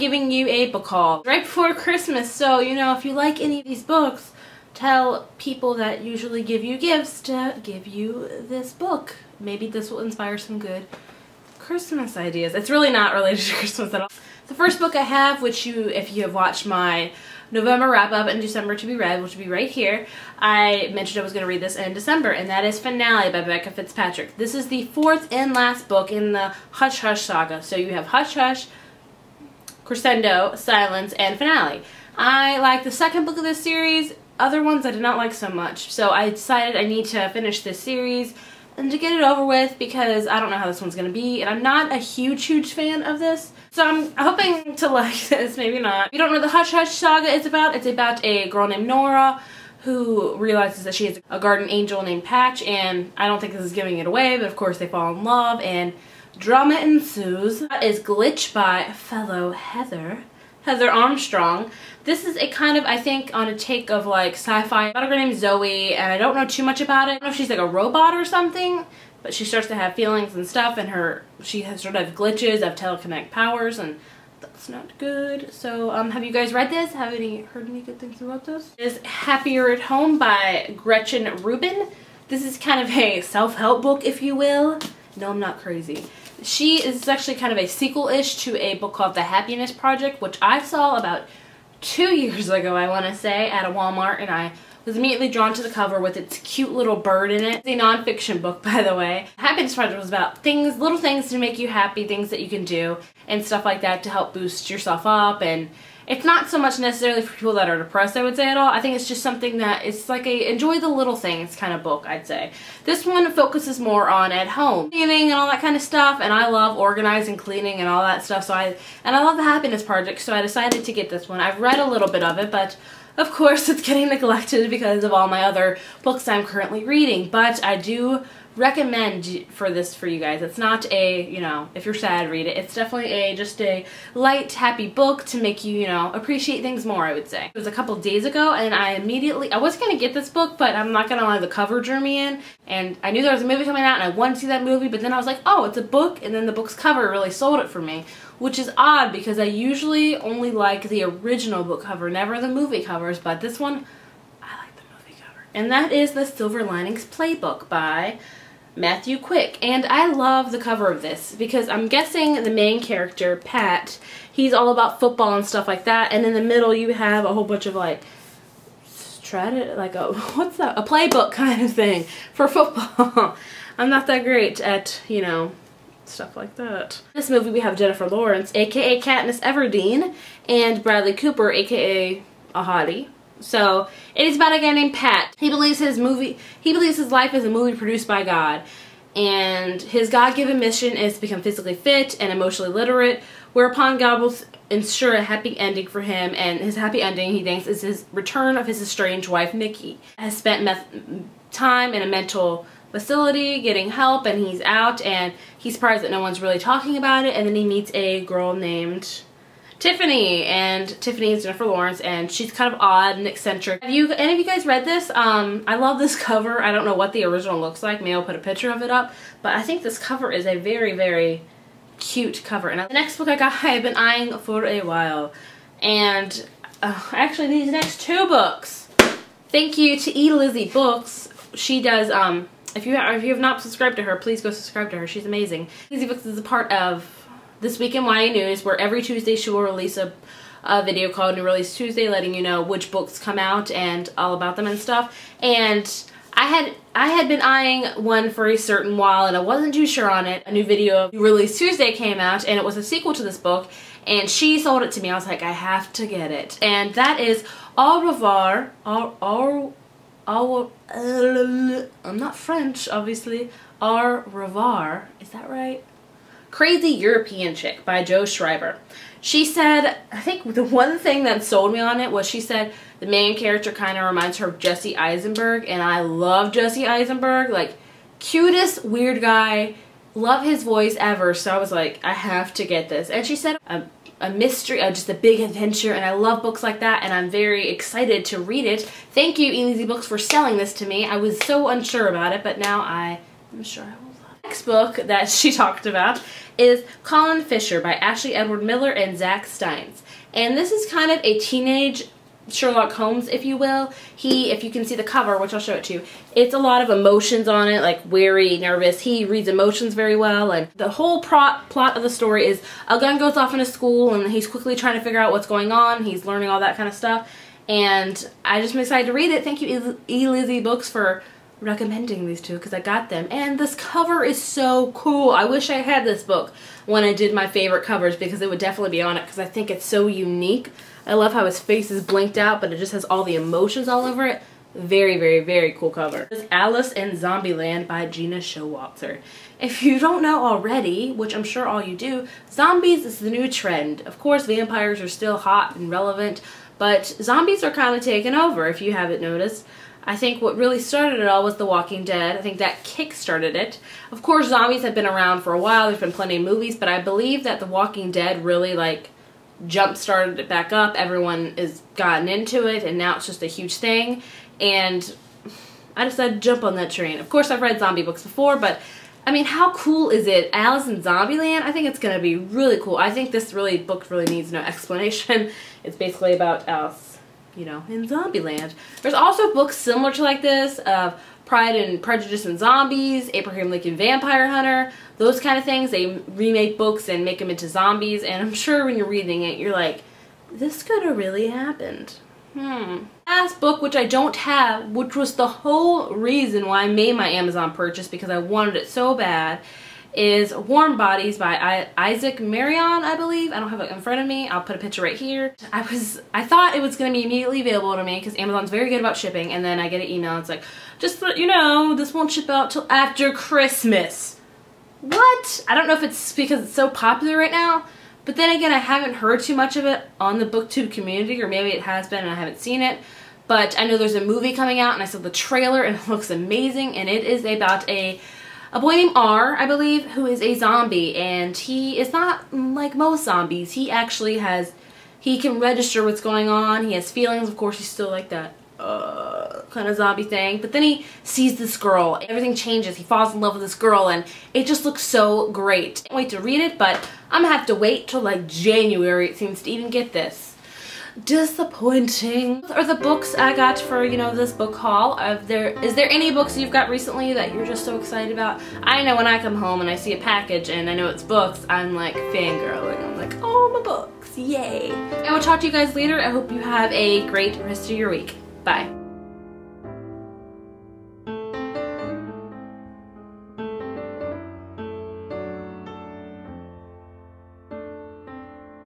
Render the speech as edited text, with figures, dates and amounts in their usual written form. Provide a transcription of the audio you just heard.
giving you a book haul right before Christmas. So, you know, if you like any of these books, tell people that usually give you gifts to give you this book. Maybe this will inspire some good Christmas ideas. It's really not related to Christmas at all. The first book I have, which if you have watched my November wrap-up and December to be read, which will be right here, I mentioned I was going to read this in December, and that is Finale by Becca Fitzpatrick. This is the fourth and last book in the Hush Hush saga. So you have Hush Hush, Crescendo, Silence, and Finale. I like the second book of this series. Other ones I did not like so much. So I decided I need to finish this series and to get it over with because I don't know how this one's going to be. And I'm not a huge fan of this. So I'm hoping to like this, maybe not. If you don't know what the Hush Hush saga is about, it's about a girl named Nora who realizes that she has a guardian angel named Patch. And I don't think this is giving it away, but of course they fall in love and drama ensues. That is Glitch by fellow Heather Armstrong. This is a kind of, I think, on a take of like sci-fi. About a girl named Zoe, and I don't know too much about it. I don't know if she's like a robot or something, but she starts to have feelings and stuff, and she has sort of glitches of telekinetic powers, and that's not good. So, have you guys read this? Have heard any good things about this? This is Happier at Home by Gretchen Rubin. This is kind of a self-help book, if you will. No, I'm not crazy. She is actually kind of a sequel-ish to a book called The Happiness Project, which I saw about 2 years ago, I want to say, at a Walmart, and I was immediately drawn to the cover with its cute little bird in it. It's a non-fiction book, by the way. The Happiness Project was about little things to make you happy, things that you can do, and stuff like that to help boost yourself up. And it's not so much necessarily for people that are depressed, I would say, at all. I think it's just something that it's like a enjoy the little things kind of book, I'd say. This one focuses more on at home, cleaning and all that kind of stuff, and I love organizing, cleaning, and all that stuff. I love The Happiness Project, so I decided to get this one. I've read a little bit of it, but of course it's getting neglected because of all my other books I'm currently reading. But I do recommend this for you guys. It's not a, you know, if you're sad, read it. It's definitely just a light, happy book to make you, you know, appreciate things more, I would say. It was a couple days ago, and I was gonna get this book, but I'm not gonna lie, the cover drew me in, and I knew there was a movie coming out, and I wanted to see that movie, but then I was like, oh, it's a book, and then the book's cover really sold it for me, which is odd because I usually only like the original book cover, never the movie covers, but this one, I like the movie cover. And that is The Silver Linings Playbook by Matthew Quick, and I love the cover of this because I'm guessing the main character, Pat, he's all about football and stuff like that, and in the middle you have a whole bunch of like what's that, a playbook kind of thing for football. I'm not that great at, you know, stuff like that. In this movie we have Jennifer Lawrence, aka Katniss Everdeen, and Bradley Cooper, aka a hottie. So it is about a guy named Pat. He believes his life is a movie produced by God, and his God-given mission is to become physically fit and emotionally literate, whereupon God will ensure a happy ending for him, and his happy ending, he thinks, is his return of his estranged wife, Nikki. Has spent time in a mental facility getting help, and he's out, and he's surprised that no one's really talking about it, and then he meets a girl named Tiffany, and Tiffany is Jennifer Lawrence, and she's kind of odd and eccentric. Have any of you guys read this? I love this cover. I don't know what the original looks like. Maybe I'll put a picture of it up, but I think this cover is a very cute cover. And the next book I have been eyeing for a while, and actually these next two books, thank you to Lizzie Books. She does, if you have not subscribed to her, please go subscribe to her. She's amazing. Lizzie Books is a part of This Week in YA News, where every Tuesday she will release a video called New Release Tuesday, letting you know which books come out and all about them and stuff. And I had been eyeing one for a certain while, and I wasn't too sure on it. A new video of New Release Tuesday came out, and it was a sequel to this book, and she sold it to me. I was like, I have to get it. And that is Au Revoir, I'm not French, obviously. Au Revoir, is that right? Crazy European Chick by Jo Schreiber. She said, I think the one thing that sold me on it was she said the main character kind of reminds her of Jesse Eisenberg, and I love Jesse Eisenberg. Like, cutest weird guy, love his voice ever, so I was like, I have to get this. And she said a mystery, just a big adventure, and I love books like that, and I'm very excited to read it. Thank you, Lizzie Books, for selling this to me. I was so unsure about it, but now I am sure I will love it. Next book that she talked about is Colin Fisher by Ashley Edward Miller and Zach Steins. And this is kind of a teenage Sherlock Holmes, if you will. If you can see the cover, which I'll show it to you, it's a lot of emotions on it, like weary, nervous. He reads emotions very well, and the whole plot of the story is a gun goes off in a school, and he's quickly trying to figure out what's going on. He's learning all that kind of stuff, and I just am excited to read it. Thank you, Lizzie Books, for recommending these two, because I got them. And this cover is so cool. I wish I had this book when I did my favorite covers, because it would definitely be on it, because I think it's so unique. I love how his face is blinked out, but it just has all the emotions all over it. Very, very, very cool cover. This is Alice in Zombieland by Gina Showalter. If you don't know already, which I'm sure all you do, zombies is the new trend. Of course, vampires are still hot and relevant, but zombies are kind of taking over, if you haven't noticed. I think what really started it all was The Walking Dead. I think that kick-started it. Of course, zombies have been around for a while. There's been plenty of movies, but I believe that The Walking Dead really, like, jump-started it back up. Everyone has gotten into it, and now it's just a huge thing. And I decided to jump on that train. Of course, I've read zombie books before, but I mean, how cool is it? Alice in Zombieland? I think it's going to be really cool. I think this book really needs no explanation. It's basically about Alice, you know, in Zombieland. There's also books similar to like this, of Pride and Prejudice and Zombies, Abraham Lincoln Vampire Hunter, those kind of things. They remake books and make them into zombies, and I'm sure when you're reading it, you're like, this could have really happened. Last book, which I don't have, which was the whole reason why I made my Amazon purchase, because I wanted it so bad, is Warm Bodies by Isaac Marion, I believe. I don't have it in front of me. I'll put a picture right here. I thought it was going to be immediately available to me, because Amazon's very good about shipping, and then I get an email. It's like, just so you know, this won't ship out till after Christmas. What? I don't know if it's because it's so popular right now, but then again, I haven't heard too much of it on the BookTube community, or maybe it has been and I haven't seen it. But I know there's a movie coming out, and I saw the trailer, and it looks amazing, and it is about a boy named R, I believe, who is a zombie, and he is not like most zombies. He actually he can register what's going on. He has feelings. Of course, he's still like that kind of zombie thing, but then he sees this girl. Everything changes. He falls in love with this girl, and it just looks so great. Can't wait to read it, but I'm gonna have to wait till like January, it seems, to even get this. Disappointing. Those are the books I got for, you know, this book haul. Is there any books you've got recently that you're just so excited about? I know when I come home and I see a package and I know it's books, I'm like fangirling. I'm like, oh, my books, yay. I will talk to you guys later. I hope you have a great rest of your week. Bye.